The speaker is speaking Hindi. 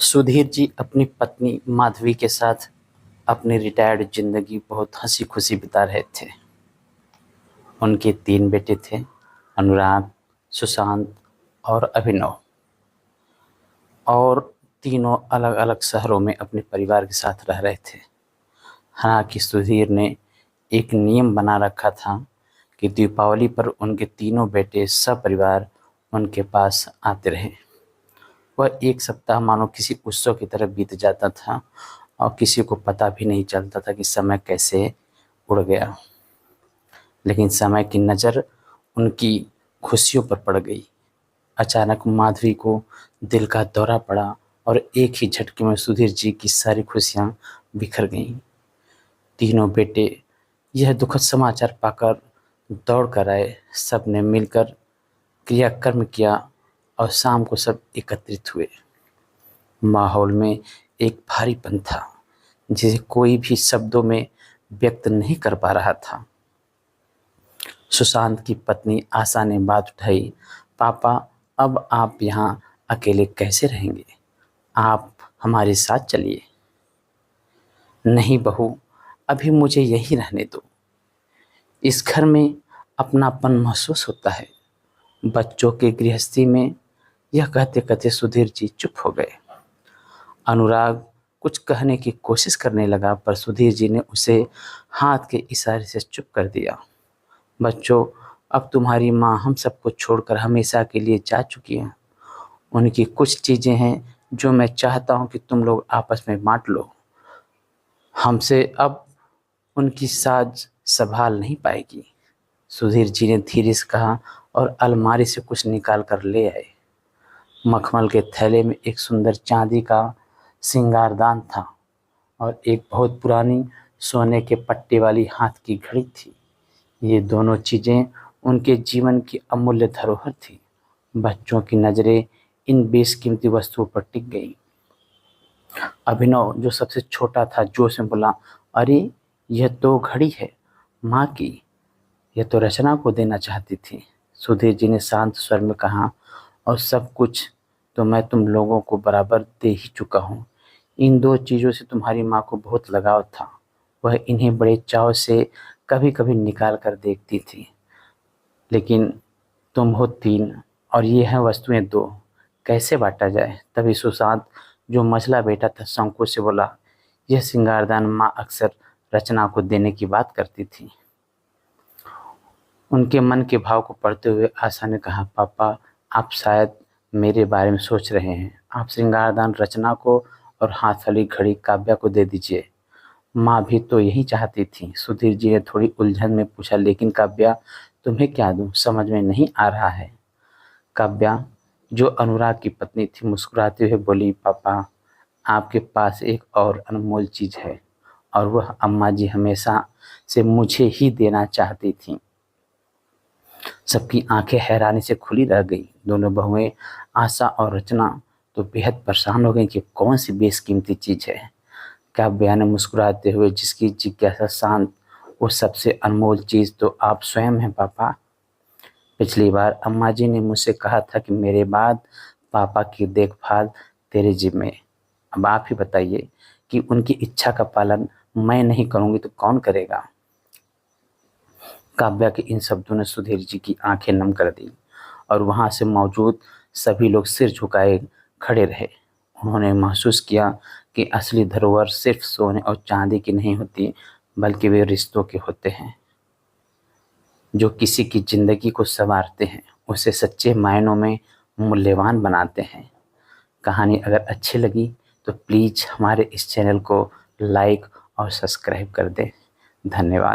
सुधीर जी अपनी पत्नी माधवी के साथ अपनी रिटायर्ड जिंदगी बहुत हंसी खुशी बिता रहे थे। उनके 3 बेटे थे, अनुराग, सुशांत और अभिनव। और तीनों अलग अलग शहरों में अपने परिवार के साथ रह रहे थे। हालांकि सुधीर ने एक नियम बना रखा था कि दीपावली पर उनके तीनों बेटे सपरिवार उनके पास आते रहे। वह 1 सप्ताह मानो किसी उत्सव की तरह बीत जाता था और किसी को पता भी नहीं चलता था कि समय कैसे उड़ गया। लेकिन समय की नज़र उनकी खुशियों पर पड़ गई। अचानक माधवी को दिल का दौरा पड़ा और एक ही झटके में सुधीर जी की सारी खुशियां बिखर गईं। तीनों बेटे यह दुखद समाचार पाकर दौड़ कर आए। सब ने मिलकर क्रियाकर्म किया और शाम को सब एकत्रित हुए। माहौल में एक भारीपन था जिसे कोई भी शब्दों में व्यक्त नहीं कर पा रहा था। सुशांत की पत्नी आशा ने बात उठाई, पापा अब आप यहाँ अकेले कैसे रहेंगे? आप हमारे साथ चलिए। नहीं बहू, अभी मुझे यहीं रहने दो। इस घर में अपनापन महसूस होता है। बच्चों के गृहस्थी में यह कहते कहते सुधीर जी चुप हो गए। अनुराग कुछ कहने की कोशिश करने लगा पर सुधीर जी ने उसे हाथ के इशारे से चुप कर दिया। बच्चों, अब तुम्हारी माँ हम सबको छोड़कर हमेशा के लिए जा चुकी हैं। उनकी कुछ चीज़ें हैं जो मैं चाहता हूँ कि तुम लोग आपस में बांट लो। हमसे अब उनकी साज संभाल नहीं पाएगी। सुधीर जी ने धीरे से कहा और अलमारी से कुछ निकाल कर ले आए। मखमल के थैले में एक सुंदर चांदी का श्रृंगारदान था और एक बहुत पुरानी सोने के पट्टे वाली हाथ की घड़ी थी। ये दोनों चीज़ें उनके जीवन की अमूल्य धरोहर थी। बच्चों की नज़रें इन बेशकीमती वस्तुओं पर टिक गई। अभिनव, जो सबसे छोटा था, जोश में बोला, अरे यह तो घड़ी है माँ की, यह तो रचना को देना चाहती थी। सुधीर जी ने शांत स्वर में कहा, और सब कुछ तो मैं तुम लोगों को बराबर दे ही चुका हूँ। इन 2 चीज़ों से तुम्हारी माँ को बहुत लगाव था। वह इन्हें बड़े चाव से कभी कभी निकाल कर देखती थी। लेकिन तुम हो 3 और ये हैं वस्तुएं 2, कैसे बांटा जाए? तभी सुशांत, जो मझला बेटा था, संकोच से बोला, यह श्रृंगारदान माँ अक्सर रचना को देने की बात करती थी। उनके मन के भाव को पढ़ते हुए आशा ने कहा, पापा आप शायद मेरे बारे में सोच रहे हैं। आप श्रृंगारदान रचना को और हाथ वाली घड़ी काव्या को दे दीजिए। माँ भी तो यही चाहती थी। सुधीर जी ने थोड़ी उलझन में पूछा, लेकिन काव्या तुम्हें क्या दूं? समझ में नहीं आ रहा है। काव्या, जो अनुराग की पत्नी थी, मुस्कुराते हुए बोली, पापा आपके पास एक और अनमोल चीज़ है और वह अम्मा जी हमेशा से मुझे ही देना चाहती थी। सबकी आंखें हैरानी से खुली रह गई। दोनों बहुएं आशा और रचना तो बेहद परेशान हो गई कि कौन सी बेशकीमती चीज़ है। काव्या ने मुस्कुराते हुए, जिसकी जिज्ञासा शांत, वो सबसे अनमोल चीज़ तो आप स्वयं हैं पापा। पिछली बार अम्मा जी ने मुझसे कहा था कि मेरे बाद पापा की देखभाल तेरे जिम्मे। अब आप ही बताइए कि उनकी इच्छा का पालन मैं नहीं करूँगी तो कौन करेगा? काव्या के इन शब्दों ने सुधीर जी की आंखें नम कर दी और वहां से मौजूद सभी लोग सिर झुकाए खड़े रहे। उन्होंने महसूस किया कि असली धरोहर सिर्फ सोने और चांदी की नहीं होती, बल्कि वे रिश्तों के होते हैं जो किसी की जिंदगी को संवारते हैं, उसे सच्चे मायनों में मूल्यवान बनाते हैं। कहानी अगर अच्छी लगी तो प्लीज़ हमारे इस चैनल को लाइक और सब्सक्राइब कर दें। धन्यवाद।